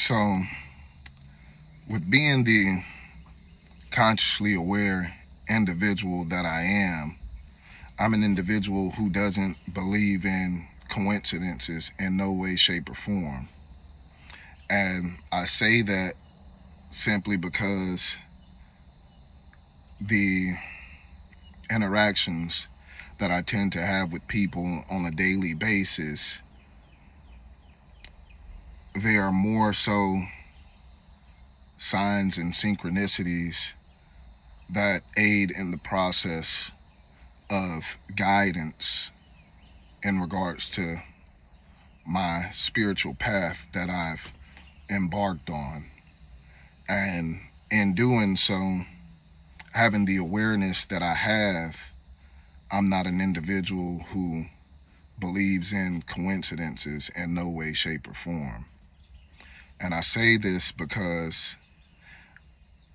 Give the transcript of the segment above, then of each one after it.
So, with being the consciously aware individual that I am, I'm an individual who doesn't believe in coincidences in no way, shape, or form. And I say that simply because the interactions that I tend to have with people on a daily basis, they are more so signs and synchronicities that aid in the process of guidance in regards to my spiritual path that I've embarked on. And in doing so, having the awareness that I have, I'm not an individual who believes in coincidences in no way, shape, or form. And I say this because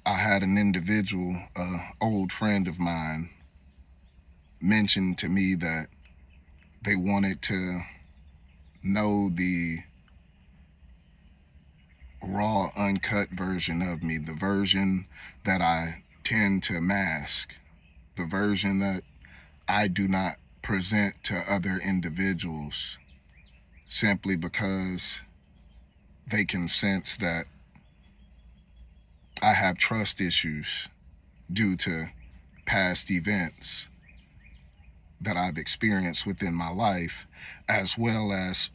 I had an individual, an old friend of mine, mention to me that they wanted to know the raw, uncut version of me, the version that I tend to mask, the version that I do not present to other individuals simply because they can sense that I have trust issues due to past events that I've experienced within my life, as well as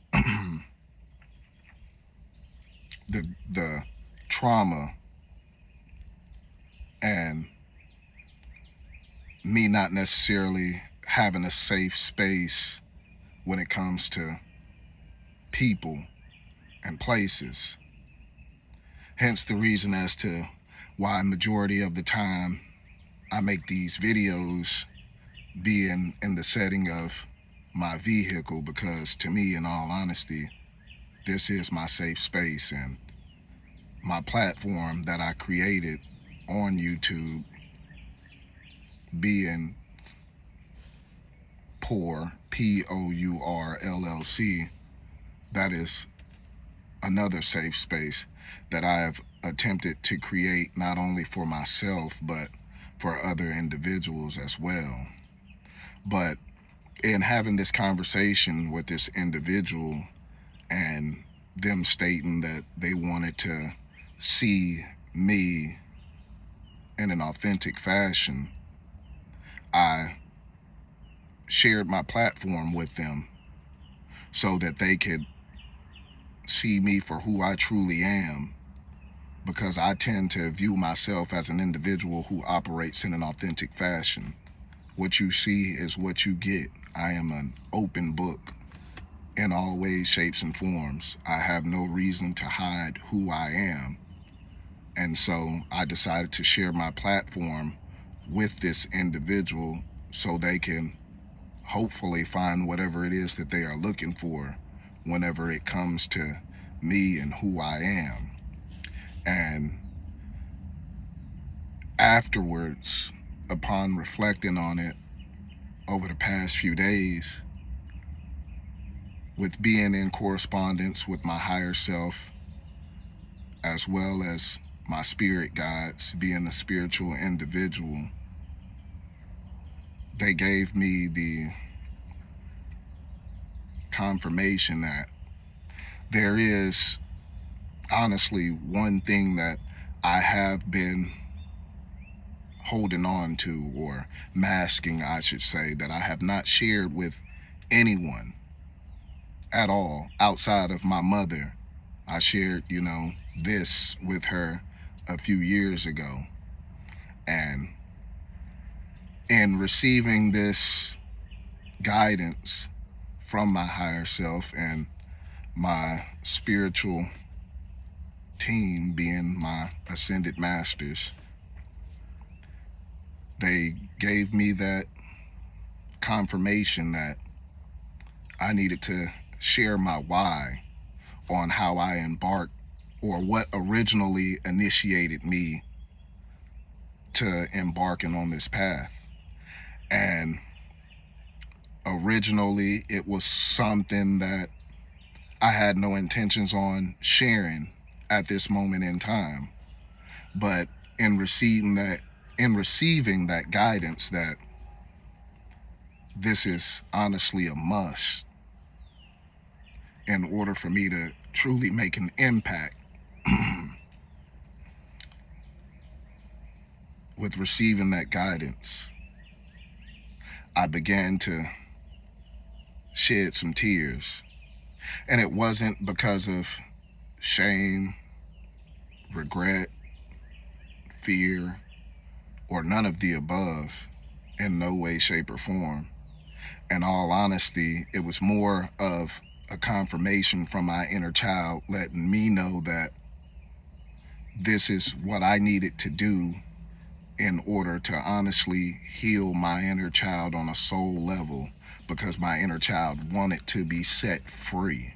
the trauma and me not necessarily having a safe space when it comes to people and places. Hence the reason as to why majority of the time I make these videos being in the setting of my vehicle, because to me, in all honesty, this is my safe space and my platform that I created on YouTube, being P.O.U.R, P.O.U.R LLC. That is another safe space that I have attempted to create not only for myself but for other individuals as well. But in having this conversation with this individual and them stating that they wanted to see me in an authentic fashion, I shared my platform with them so that they could see me for who I truly am, because I tend to view myself as an individual who operates in an authentic fashion. What you see is what you get. I am an open book in all ways, shapes, and forms. I have no reason to hide who I am. And so I decided to share my platform with this individual so they can hopefully find whatever it is that they are looking for whenever it comes to me and who I am. And afterwards, upon reflecting on it over the past few days, with being in correspondence with my higher self, as well as my spirit guides, being a spiritual individual, they gave me the confirmation that there is honestly one thing that I have been holding on to, or masking, I should say, that I have not shared with anyone at all outside of my mother. I shared, this with her a few years ago. And in receiving this guidance from my higher self and my spiritual team, being my ascended masters, they gave me that confirmation that I needed to share my why on how I embarked, or what originally initiated me to embarking on this path. And originally it was something that I had no intentions on sharing at this moment in time. But in receiving that guidance, that this is honestly a must in order for me to truly make an impact. With receiving that guidance, I began to shed some tears. And it wasn't because of shame, regret, fear, or none of the above, in no way, shape, or form. In all honesty, it was more of a confirmation from my inner child, letting me know that this is what I needed to do in order to honestly heal my inner child on a soul level, because my inner child wanted to be set free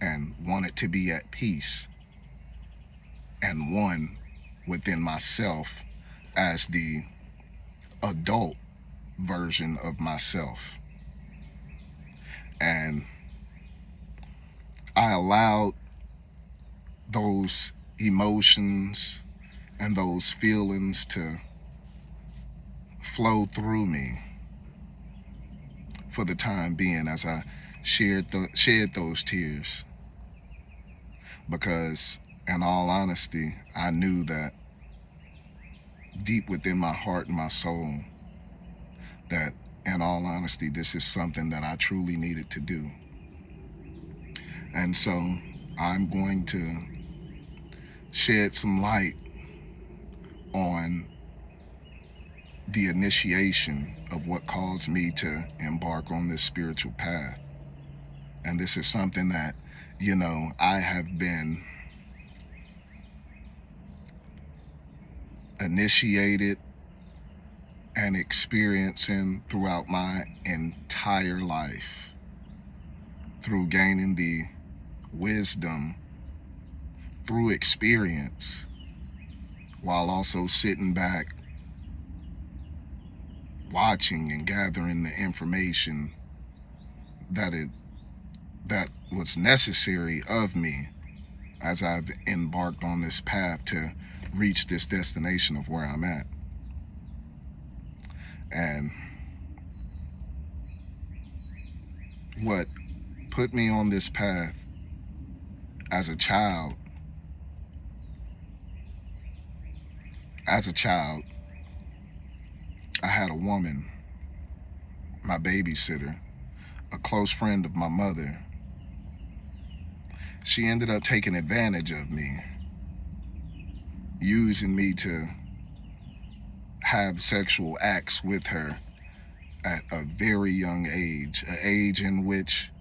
and wanted to be at peace and one within myself as the adult version of myself. And I allowed those emotions and those feelings to flow through me for the time being as I shed those tears. Because in all honesty, I knew that deep within my heart and my soul, that in all honesty, this is something that I truly needed to do. And so I'm going to shed some light on the initiation of what caused me to embark on this spiritual path. And this is something that, I have been initiated and experiencing throughout my entire life, through gaining the wisdom through experience, while also sitting back, watching and gathering the information that was necessary of me as I've embarked on this path to reach this destination of where I'm at. And what put me on this path as a child, I had a woman, my babysitter, a close friend of my mother. She ended up taking advantage of me, using me to have sexual acts with her at a very young age, an age in which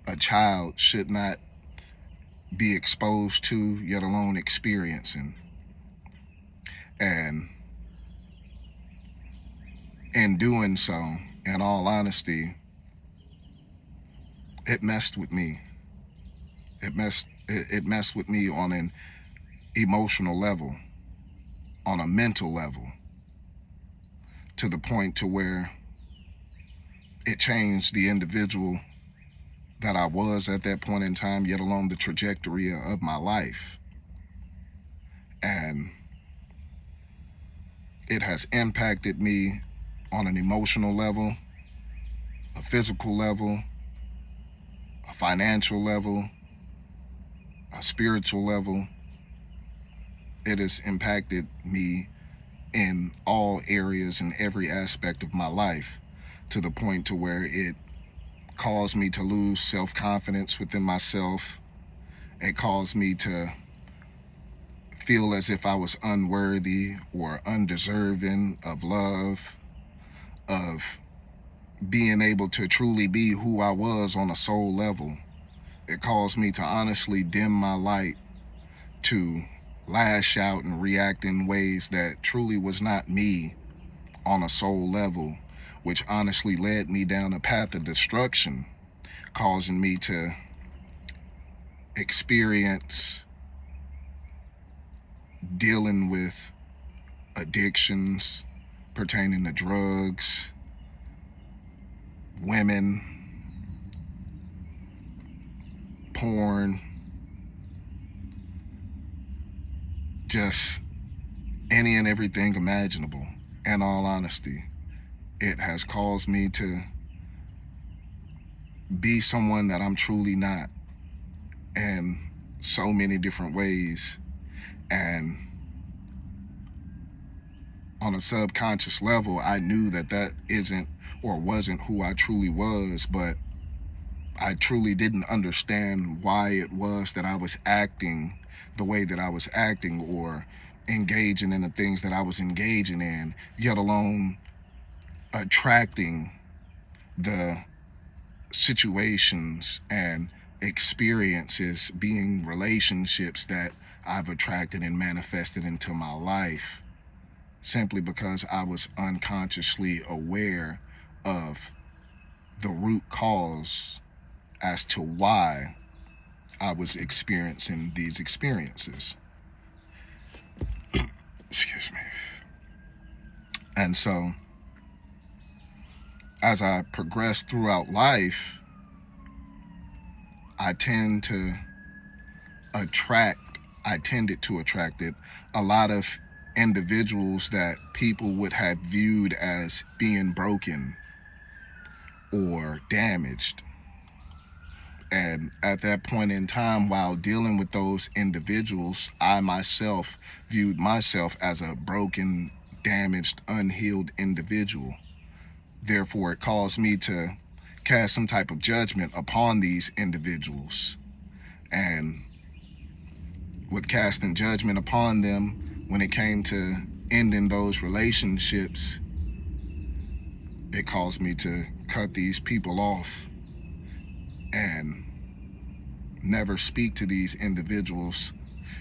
a child should not be exposed to, yet alone experiencing. And in doing so, in all honesty, it messed with me. It messed with me on an emotional level, on a mental level, to the point to where it changed the individual that I was at that point in time, yet alone the trajectory of my life. And it has impacted me on an emotional level, a physical level, a financial level, a spiritual level. It has impacted me in all areas and every aspect of my life, to the point to where it caused me to lose self-confidence within myself. It caused me to feel as if I was unworthy or undeserving of love, of being able to truly be who I was on a soul level. It caused me to honestly dim my light, to lash out and react in ways that truly was not me on a soul level, which honestly led me down a path of destruction, causing me to experience dealing with addictions pertaining to drugs, women, porn, just any and everything imaginable. In all honesty, it has caused me to be someone that I'm truly not in so many different ways. And on a subconscious level, I knew that that isn't or wasn't who I truly was, but I truly didn't understand why it was that I was acting the way that I was acting, or engaging in the things that I was engaging in, yet alone attracting the situations and experiences, being relationships that I've attracted and manifested into my life, simply because I was unconsciously aware of the root cause as to why I was experiencing these experiences. Excuse me. And so, as I progress throughout life, I tended to attract it, a lot of individuals that people would have viewed as being broken or damaged. And at that point in time, while dealing with those individuals, I myself viewed myself as a broken, damaged, unhealed individual. Therefore, it caused me to cast some type of judgment upon these individuals. And with casting judgment upon them, when it came to ending those relationships, it caused me to cut these people off and never speak to these individuals,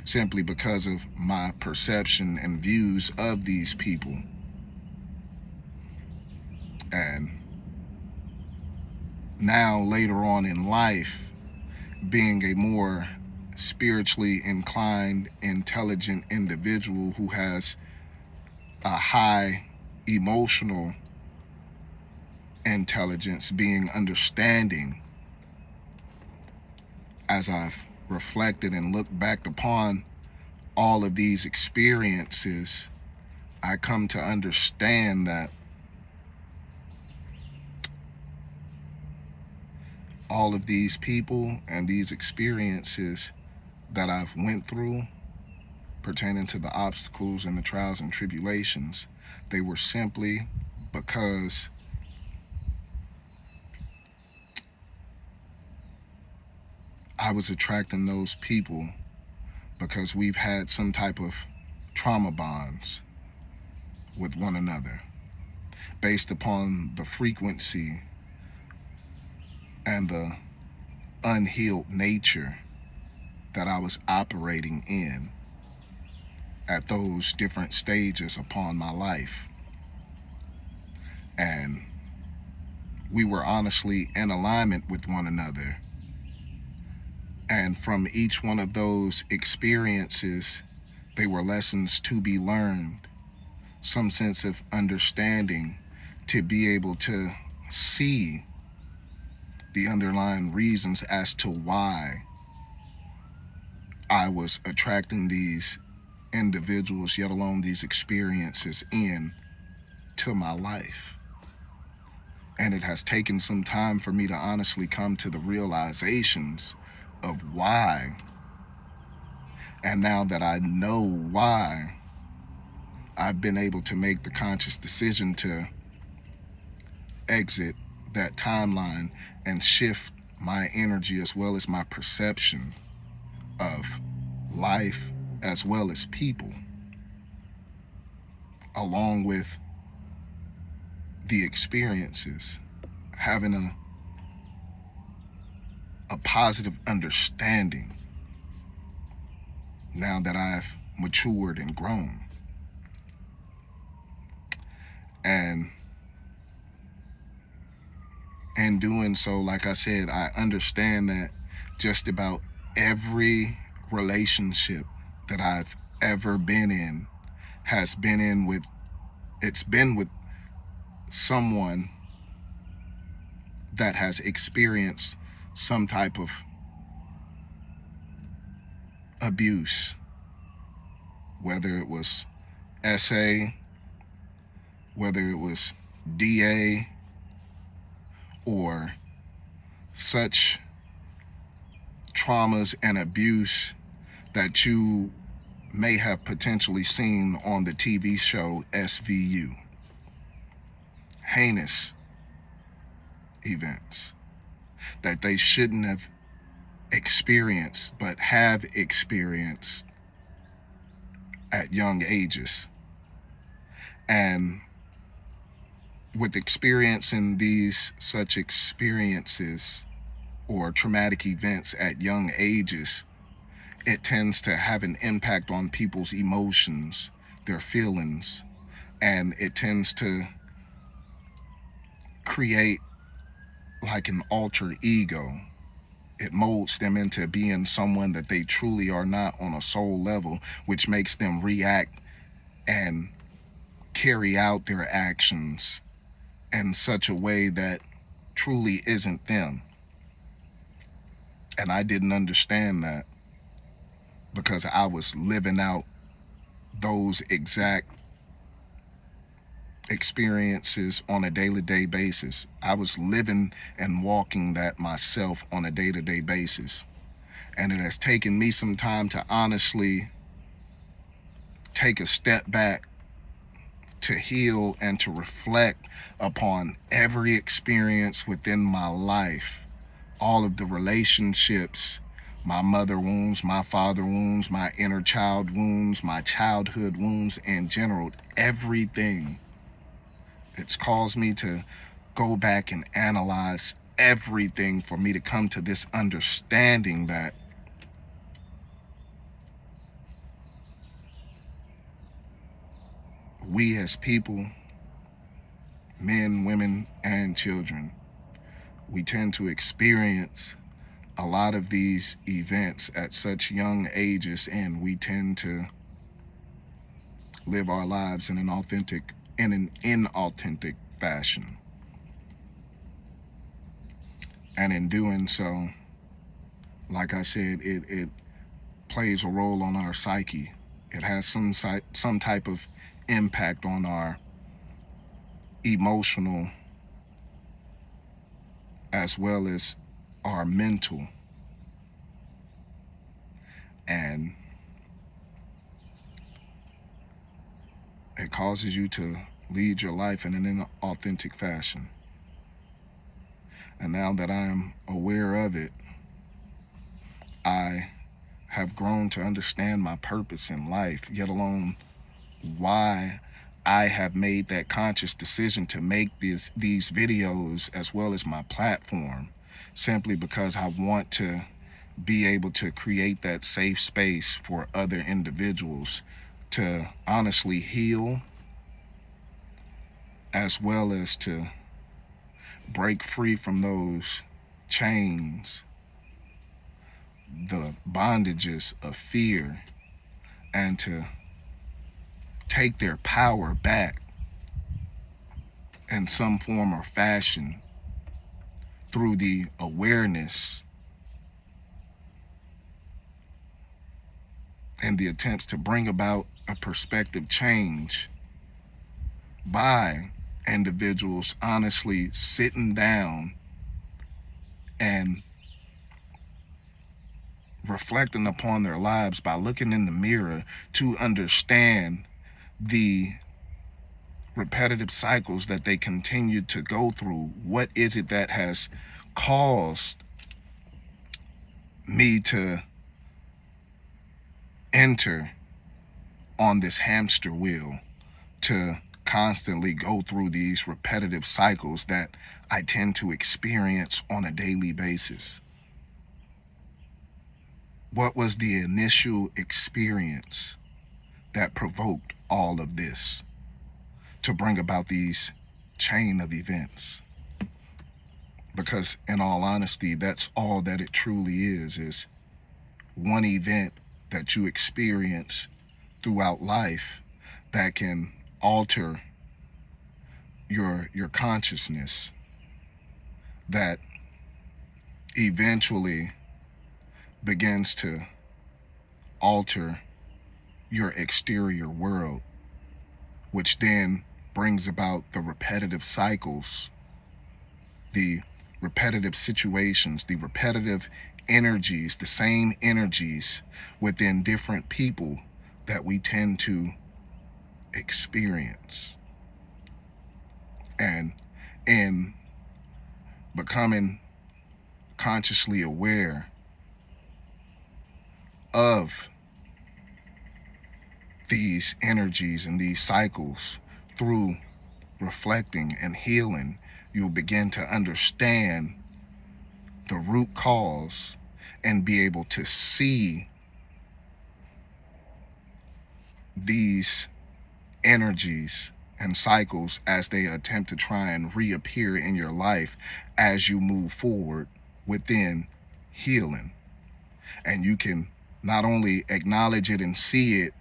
simply because of my perception and views of these people. And now, later on in life, being a more spiritually inclined, intelligent individual who has a high emotional intelligence, being understanding, as I've reflected and looked back upon all of these experiences, I come to understand that all of these people and these experiences that I've went through pertaining to the obstacles and the trials and tribulations, they were simply because I was attracting those people because we've had some type of trauma bonds with one another based upon the frequency and the unhealed nature that I was operating in at those different stages upon my life. And we were honestly in alignment with one another. And from each one of those experiences, they were lessons to be learned, some sense of understanding, to be able to see the underlying reasons as to why I was attracting these individuals, yet alone these experiences, in to my life. And it has taken some time for me to honestly come to the realizations of why. And now that I know why, I've been able to make the conscious decision to exit that timeline and shift my energy as well as my perception of life as well as people, along with the experiences, having a positive understanding now that I've matured and grown. And in doing so, like I said, I understand that just about every relationship that I've ever been in has been in with, it's been with someone that has experienced some type of abuse, whether it was SA, whether it was DA, or such traumas and abuse that you may have potentially seen on the TV show SVU. Heinous events that they shouldn't have experienced, but have experienced at young ages. And with experiencing these such experiences or traumatic events at young ages, it tends to have an impact on people's emotions, their feelings, and it tends to create like an alter ego. It molds them into being someone that they truly are not on a soul level, which makes them react and carry out their actions in such a way that truly isn't them. And I didn't understand that because I was living out those exact experiences on a day-to-day basis. I was living and walking that myself on a day-to-day basis. And it has taken me some time to honestly take a step back to heal and to reflect upon every experience within my life, all of the relationships, my mother wounds, my father wounds, my inner child wounds, my childhood wounds in general, everything. It's caused me to go back and analyze everything for me to come to this understanding that we as people, men, women, and children, we tend to experience a lot of these events at such young ages, and we tend to live our lives in an inauthentic fashion. And in doing so, like I said, it plays a role on our psyche. It has some type of impact on our emotional as well as our mental. And it causes you to lead your life in an inauthentic fashion. And now that I am aware of it, I have grown to understand my purpose in life, yet alone why I have made that conscious decision to make these videos as well as my platform, simply because I want to be able to create that safe space for other individuals to honestly heal, as well as to break free from those chains, the bondages of fear, and to take their power back in some form or fashion through the awareness and the attempts to bring about a perspective change by individuals honestly sitting down and reflecting upon their lives by looking in the mirror to understand the repetitive cycles that they continue to go through. What is it that has caused me to enter on this hamster wheel, to constantly go through these repetitive cycles that I tend to experience on a daily basis? What was the initial experience that provoked all of this to bring about these chain of events? Because in all honesty, that's all that it truly is one event that you experience throughout life that can alter your consciousness, that eventually begins to alter your exterior world, which then brings about the repetitive cycles, the repetitive situations, the repetitive energies, the same energies within different people that we tend to experience. And in becoming consciously aware of these energies and these cycles through reflecting and healing, you'll begin to understand the root cause and be able to see these energies and cycles as they attempt to try and reappear in your life as you move forward within healing. And you can not only acknowledge it and see it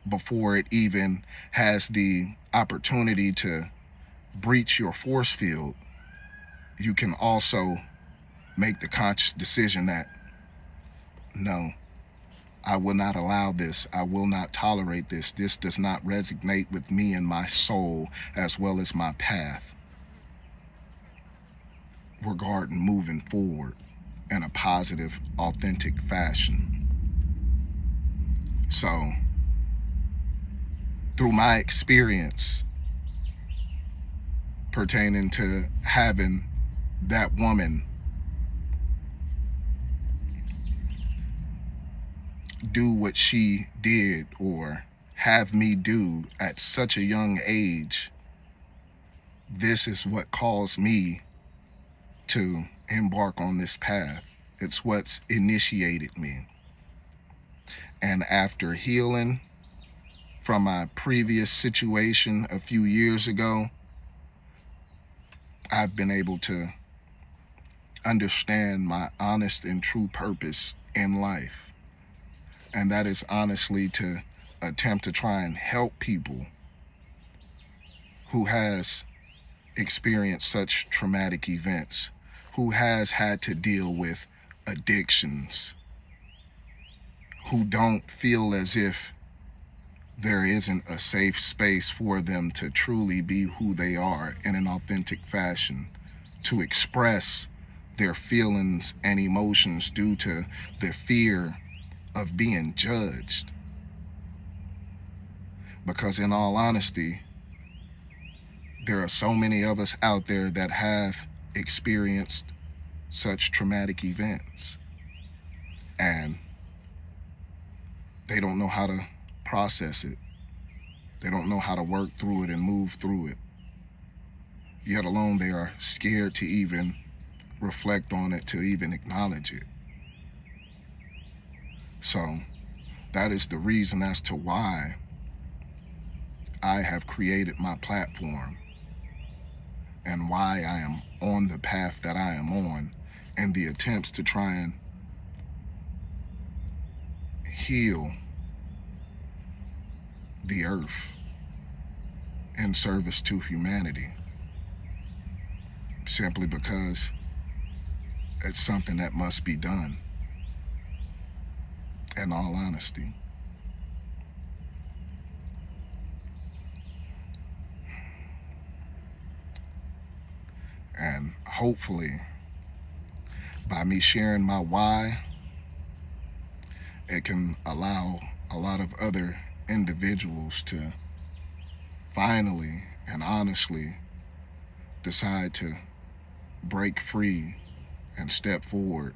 before it even has the opportunity to breach your force field, you can also make the conscious decision that, no, I will not allow this. I will not tolerate this. This does not resonate with me and my soul as well as my path regarding moving forward in a positive, authentic fashion. So, through my experience pertaining to having that woman do what she did or have me do at such a young age, this is what caused me to embark on this path. It's what's initiated me. And after healing from my previous situation a few years ago, I've been able to understand my honest and true purpose in life. And that is honestly to attempt to try and help people who has experienced such traumatic events, who has had to deal with addictions, who don't feel as if there isn't a safe space for them to truly be who they are in an authentic fashion, to express their feelings and emotions due to the fear of being judged. Because in all honesty, there are so many of us out there that have experienced such traumatic events, and they don't know how to process it. They don't know how to work through it and move through it. Yet alone, they are scared to even reflect on it, to even acknowledge it. So that is the reason as to why I have created my platform and why I am on the path that I am on in the attempts to try and heal the earth in service to humanity, simply because it's something that must be done, in all honesty. And hopefully, by me sharing my why, it can allow a lot of other individuals to finally and honestly decide to break free and step forward,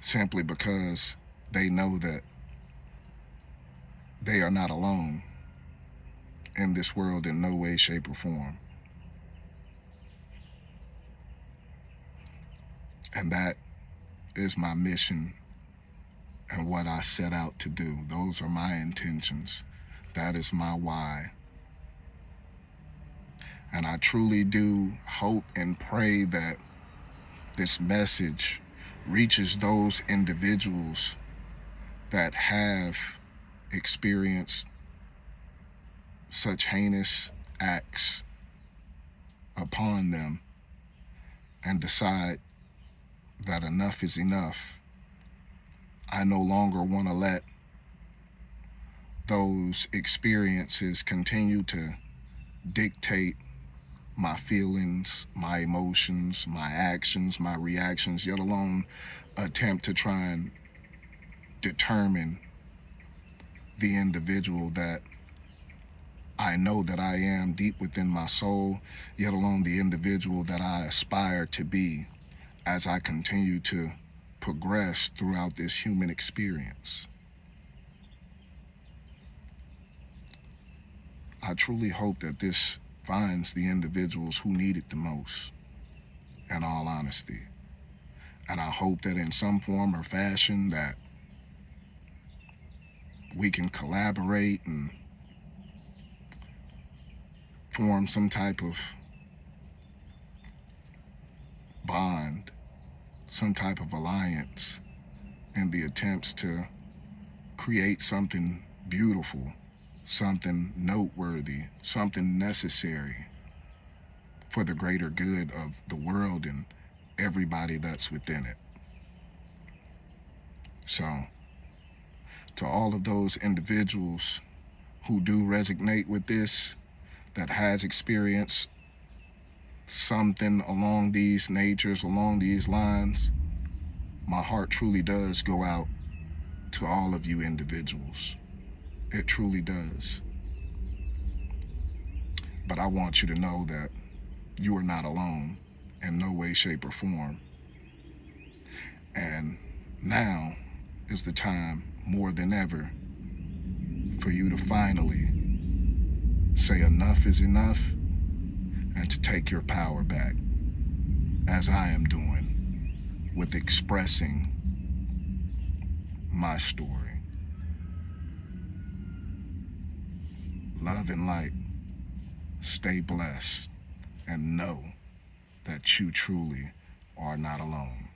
simply because they know that they are not alone in this world in no way, shape, or form. And that is my mission and what I set out to do. Those are my intentions. That is my why. And I truly do hope and pray that this message reaches those individuals that have experienced such heinous acts upon them and decide that enough is enough. I no longer want to let those experiences continue to dictate my feelings, my emotions, my actions, my reactions, yet alone attempt to try and determine the individual that I know that I am deep within my soul, yet alone the individual that I aspire to be as I continue to progress throughout this human experience. I truly hope that this finds the individuals who need it the most, in all honesty. And I hope that in some form or fashion that we can collaborate and form some type of bond, some type of alliance in the attempts to create something beautiful, something noteworthy, something necessary for the greater good of the world and everybody that's within it. So, to all of those individuals who do resonate with this, that has experienced something along these natures, along these lines, my heart truly does go out to all of you individuals. It truly does. But I want you to know that you are not alone in no way, shape, or form. And now is the time more than ever for you to finally say enough is enough and to take your power back, as I am doing with expressing my story. Love and light. Stay blessed and know that you truly are not alone.